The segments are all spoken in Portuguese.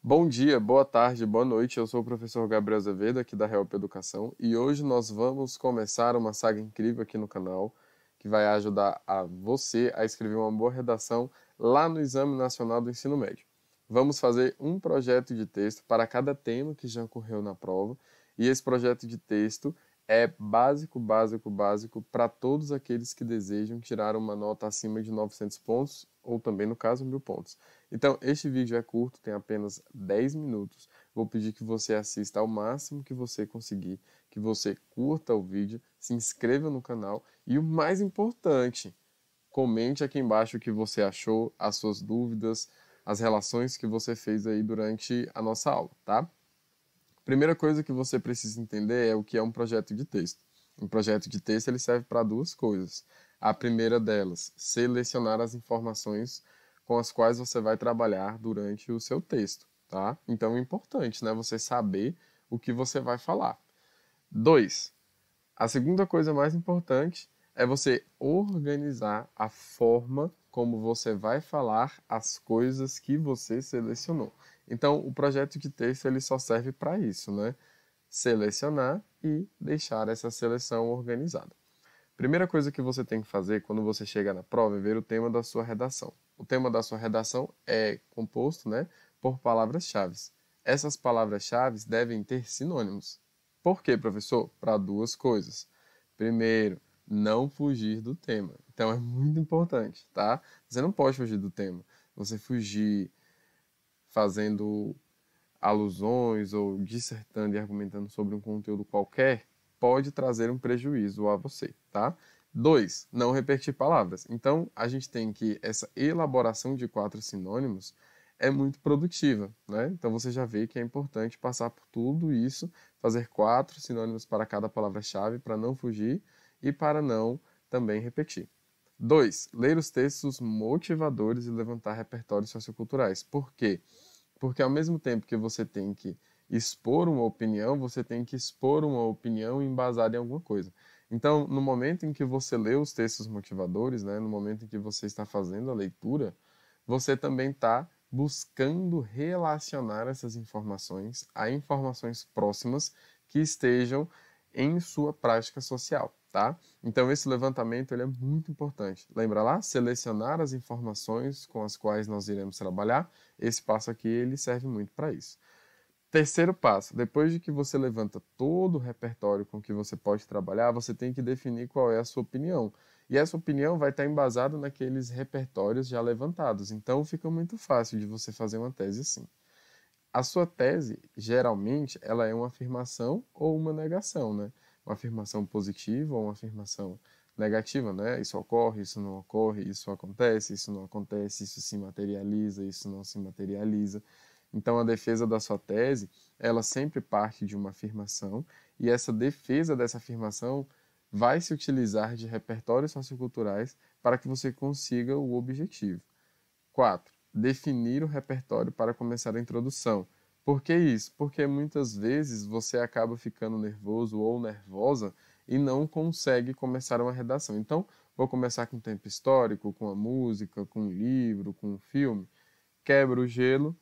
Bom dia, boa tarde, boa noite. Eu sou o professor Gabriel Azevedo, aqui da Help Educação, e hoje nós vamos começar uma saga incrível aqui no canal, que vai ajudar a você a escrever uma boa redação lá no Exame Nacional do Ensino Médio. Vamos fazer um projeto de texto para cada tema que já ocorreu na prova, e esse projeto de texto é básico para todos aqueles que desejam tirar uma nota acima de 900 pontos, ou também, no caso, 1000 pontos. Então, este vídeo é curto, tem apenas 10 minutos. Vou pedir que você assista ao máximo que você conseguir, que você curta o vídeo, se inscreva no canal e o mais importante, comente aqui embaixo o que você achou, as suas dúvidas, as relações que você fez aí durante a nossa aula, tá? Primeira coisa que você precisa entender é o que é um projeto de texto. Um projeto de texto ele serve para duas coisas. A primeira delas, selecionar as informações com as quais você vai trabalhar durante o seu texto, tá? Então é importante, né, você saber o que você vai falar. Dois, a segunda coisa mais importante é você organizar a forma como você vai falar as coisas que você selecionou. Então, o projeto de texto ele só serve para isso, né? Selecionar e deixar essa seleção organizada. Primeira coisa que você tem que fazer quando você chegar na prova é ver o tema da sua redação. O tema da sua redação é composto, né, por palavras-chave. Essas palavras-chave devem ter sinônimos. Por quê, professor? Para duas coisas. Primeiro, não fugir do tema. Então é muito importante, tá? Você não pode fugir do tema. Você fugir fazendo alusões ou dissertando e argumentando sobre um conteúdo qualquer pode trazer um prejuízo a você, tá? Dois, não repetir palavras. Então, a gente tem que essa elaboração de 4 sinônimos é muito produtiva, né? Então, você já vê que é importante passar por tudo isso, fazer 4 sinônimos para cada palavra-chave para não fugir e para não também repetir. 2. Ler os textos motivadores e levantar repertórios socioculturais. Por quê? Porque ao mesmo tempo que você tem que expor uma opinião, você tem que expor uma opinião embasada em alguma coisa. Então, no momento em que você lê os textos motivadores, né, no momento em que você está fazendo a leitura, você também está buscando relacionar essas informações a informações próximas que estejam em sua prática social, tá? Então esse levantamento ele é muito importante. Lembra lá? Selecionar as informações com as quais nós iremos trabalhar. Esse passo aqui ele serve muito para isso. Terceiro passo, depois de que você levanta todo o repertório com que você pode trabalhar, você tem que definir qual é a sua opinião. E essa opinião vai estar embasada naqueles repertórios já levantados. Então fica muito fácil de você fazer uma tese assim. A sua tese, geralmente, ela é uma afirmação ou uma negação, né? Uma afirmação positiva ou uma afirmação negativa, né? Isso ocorre, isso não ocorre, isso acontece, isso não acontece, isso se materializa, isso não se materializa. Então, a defesa da sua tese, ela sempre parte de uma afirmação e essa defesa dessa afirmação vai se utilizar de repertórios socioculturais para que você consiga o objetivo. 4. Definir o repertório para começar a introdução. Por que isso? Porque muitas vezes você acaba ficando nervoso ou nervosa e não consegue começar uma redação. Então, vou começar com o tempo histórico, com a música, com o livro, com o filme. Quebro o gelo,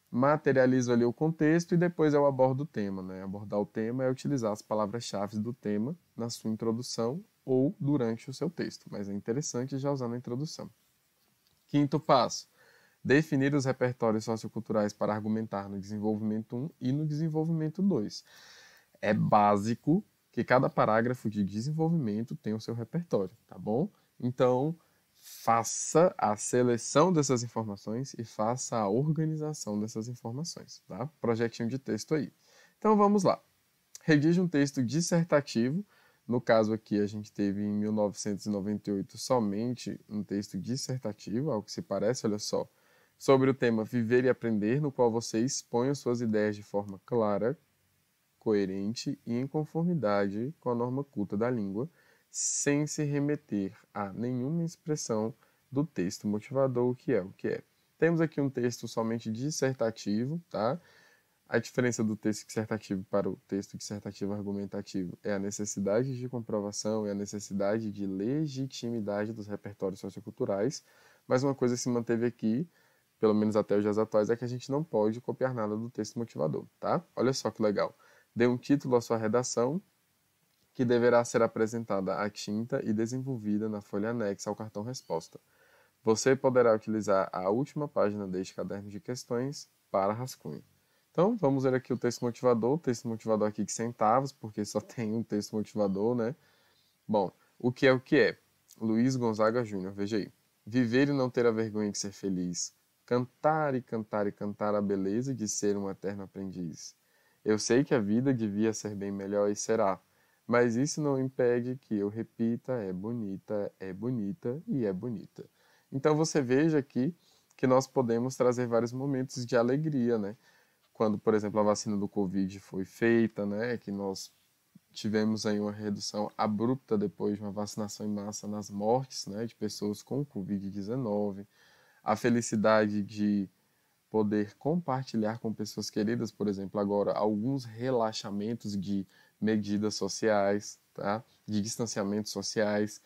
materializo ali o contexto e depois eu abordo o tema, né? Abordar o tema é utilizar as palavras-chave do tema na sua introdução ou durante o seu texto, mas é interessante já usar na introdução. Quinto passo, definir os repertórios socioculturais para argumentar no desenvolvimento 1 e no desenvolvimento 2. É básico que cada parágrafo de desenvolvimento tenha o seu repertório, tá bom? Então, faça a seleção dessas informações e faça a organização dessas informações, tá? Projetinho de texto aí. Então, vamos lá. Redige um texto dissertativo. No caso aqui, a gente teve em 1998 somente um texto dissertativo, ao que se parece, olha só, sobre o tema Viver e Aprender, no qual você expõe as suas ideias de forma clara, coerente e em conformidade com a norma culta da língua, sem se remeter a nenhuma expressão do texto motivador, o que é o que é. Temos aqui um texto somente dissertativo, tá? A diferença do texto dissertativo para o texto dissertativo argumentativo é a necessidade de comprovação, é a necessidade de legitimidade dos repertórios socioculturais, mas uma coisa se manteve aqui, pelo menos até os dias atuais, é que a gente não pode copiar nada do texto motivador, tá? Olha só que legal. Dê um título à sua redação, que deverá ser apresentada à tinta e desenvolvida na folha anexa ao cartão resposta. Você poderá utilizar a última página deste caderno de questões para rascunho. Então, vamos ver aqui o texto motivador aqui de centavos, porque só tem um texto motivador, né? Bom, o que é o que é? Luiz Gonzaga Júnior, veja aí. Viver e não ter a vergonha de ser feliz. Cantar e cantar e cantar a beleza de ser um eterno aprendiz. Eu sei que a vida devia ser bem melhor e será, mas isso não impede que eu repita, é bonita e é bonita. Então você veja aqui que nós podemos trazer vários momentos de alegria, né? Quando, por exemplo, a vacina do Covid foi feita, né? Que nós tivemos aí uma redução abrupta depois de uma vacinação em massa nas mortes, né? De pessoas com Covid-19. A felicidade de poder compartilhar com pessoas queridas, por exemplo, agora alguns relaxamentos de medidas sociais, tá? De distanciamentos sociais.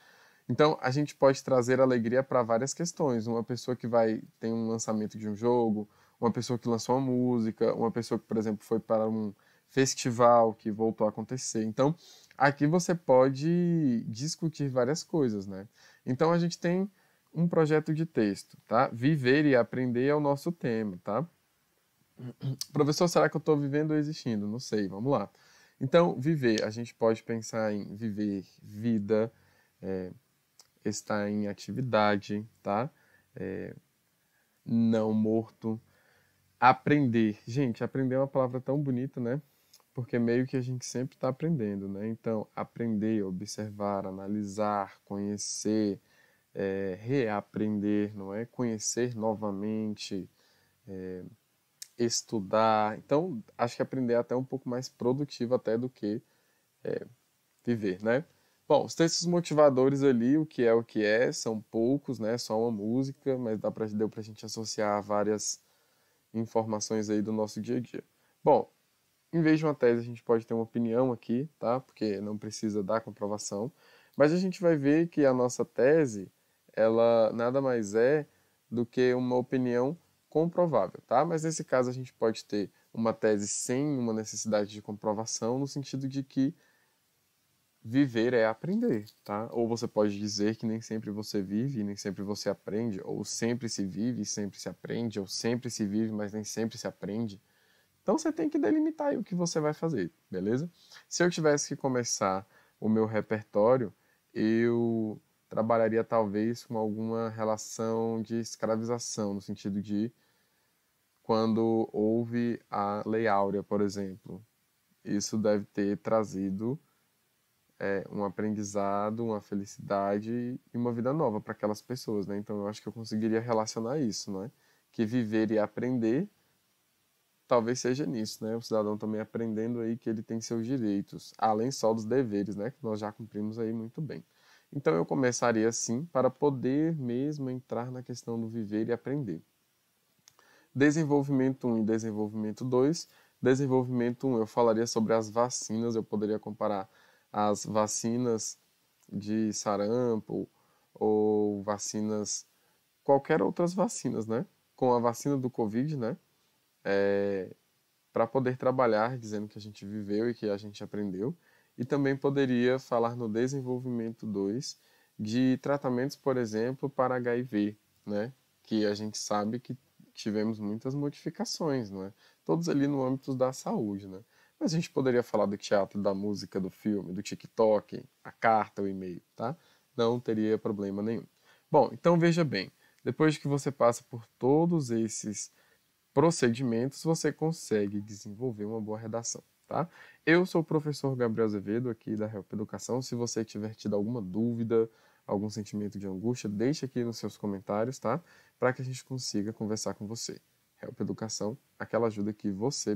Então, a gente pode trazer alegria para várias questões. Uma pessoa que vai ter um lançamento de um jogo, uma pessoa que lançou uma música, uma pessoa que, por exemplo, foi para um festival que voltou a acontecer. Então, aqui você pode discutir várias coisas, né? Então, a gente tem um projeto de texto, tá? Viver e aprender é o nosso tema, tá? Professor, será que eu estou vivendo ou existindo? Não sei, vamos lá. Então, viver, a gente pode pensar em viver vida, estar em atividade, tá? Não morto. Aprender. Gente, aprender é uma palavra tão bonita, né? Porque meio que a gente sempre está aprendendo, né? Então, aprender, observar, analisar, conhecer, reaprender, não é? Conhecer novamente, estudar. Então, acho que aprender é até um pouco mais produtivo até do que viver, né? Bom, os textos motivadores ali, o que é, são poucos, né? Só uma música, mas deu pra gente associar várias informações aí do nosso dia a dia. Bom, em vez de uma tese, a gente pode ter uma opinião aqui, tá? Porque não precisa dar comprovação. Mas a gente vai ver que a nossa tese, ela nada mais é do que uma opinião comprovável, tá? Mas nesse caso a gente pode ter uma tese sem uma necessidade de comprovação, no sentido de que viver é aprender, tá? Ou você pode dizer que nem sempre você vive e nem sempre você aprende, ou sempre se vive e sempre se aprende, ou sempre se vive, mas nem sempre se aprende. Então você tem que delimitar aí o que você vai fazer, beleza? Se eu tivesse que começar o meu repertório, eu trabalharia talvez com alguma relação de escravização, no sentido de quando houve a Lei Áurea, por exemplo. Isso deve ter trazido um aprendizado, uma felicidade e uma vida nova para aquelas pessoas, né? Então eu acho que eu conseguiria relacionar isso, né? Que viver e aprender talvez seja nisso, né? O cidadão também aprendendo aí que ele tem seus direitos, além só dos deveres, né? Que nós já cumprimos aí muito bem. Então eu começaria assim para poder mesmo entrar na questão do viver e aprender. Desenvolvimento 1 e desenvolvimento 2. Desenvolvimento 1 eu falaria sobre as vacinas, eu poderia comparar as vacinas de sarampo ou vacinas, qualquer outras vacinas, né? Com a vacina do Covid, né? Para poder trabalhar dizendo que a gente viveu e que a gente aprendeu. E também poderia falar no desenvolvimento 2 de tratamentos, por exemplo, para HIV, né? Que a gente sabe que tivemos muitas modificações, não é? Todos ali no âmbito da saúde, né? Mas a gente poderia falar do teatro, da música, do filme, do TikTok, a carta, o e-mail, tá? Não teria problema nenhum. Bom, então veja bem, depois que você passa por todos esses procedimentos, você consegue desenvolver uma boa redação, tá? Eu sou o professor Gabriel Azevedo, aqui da Help Educação. Se você tiver tido alguma dúvida, algum sentimento de angústia, deixe aqui nos seus comentários, tá? Para que a gente consiga conversar com você. Help Educação, aquela ajuda que você